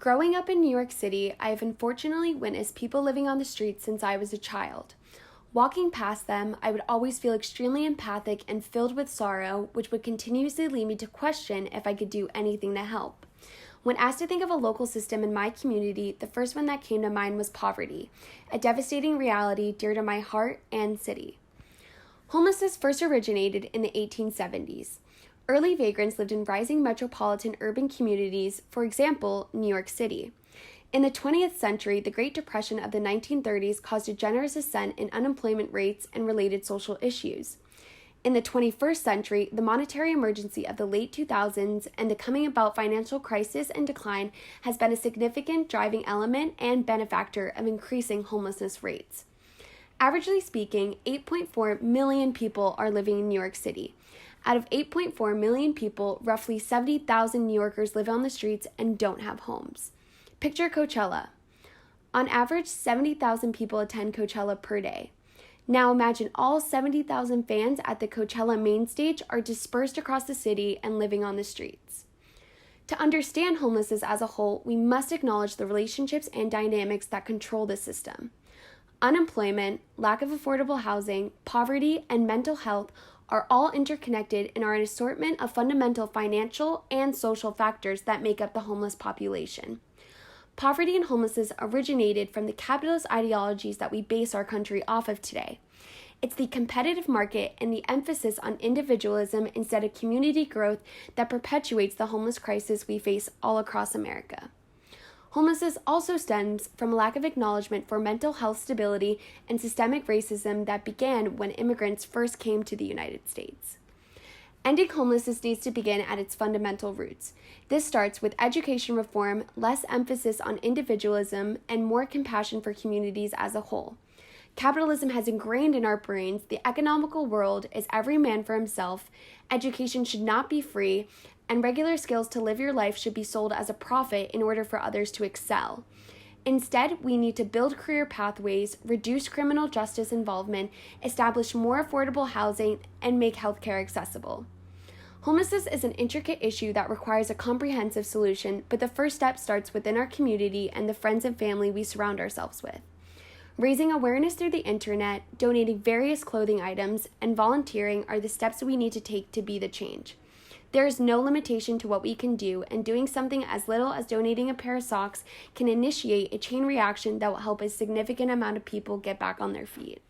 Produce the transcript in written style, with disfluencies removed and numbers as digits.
Growing up in New York City, I have unfortunately witnessed people living on the streets since I was a child. Walking past them, I would always feel extremely empathic and filled with sorrow, which would continuously lead me to question if I could do anything to help. When asked to think of a local system in my community, the first one that came to mind was poverty, a devastating reality dear to my heart and city. Homelessness first originated in the 1870s. Early vagrants lived in rising metropolitan urban communities, for example, New York City. In the 20th century, the Great Depression of the 1930s caused a generous ascent in unemployment rates and related social issues. In the 21st century, the monetary emergency of the late 2000s and the coming about financial crisis and decline has been a significant driving element and benefactor of increasing homelessness rates. Averagely speaking, 8.4 million people are living in New York City. Out of 8.4 million people, roughly 70,000 New Yorkers live on the streets and don't have homes. Picture Coachella. On average, 70,000 people attend Coachella per day. Now imagine all 70,000 fans at the Coachella main stage are dispersed across the city and living on the streets. To understand homelessness as a whole, we must acknowledge the relationships and dynamics that control the system. Unemployment, lack of affordable housing, poverty, and mental health are all interconnected and are an assortment of fundamental financial and social factors that make up the homeless population. Poverty and homelessness originated from the capitalist ideologies that we base our country off of today. It's the competitive market and the emphasis on individualism instead of community growth that perpetuates the homeless crisis we face all across America. Homelessness also stems from a lack of acknowledgement for mental health stability and systemic racism that began when immigrants first came to the United States. Ending homelessness needs to begin at its fundamental roots. This starts with education reform, less emphasis on individualism, and more compassion for communities as a whole. Capitalism has ingrained in our brains the economical world is every man for himself, education should not be free, and regular skills to live your life should be sold as a profit in order for others to excel. Instead, we need to build career pathways, reduce criminal justice involvement, establish more affordable housing, and make healthcare accessible. Homelessness is an intricate issue that requires a comprehensive solution, but the first step starts within our community and the friends and family we surround ourselves with. Raising awareness through the internet, donating various clothing items, and volunteering are the steps we need to take to be the change. There is no limitation to what we can do, and doing something as little as donating a pair of socks can initiate a chain reaction that will help a significant amount of people get back on their feet.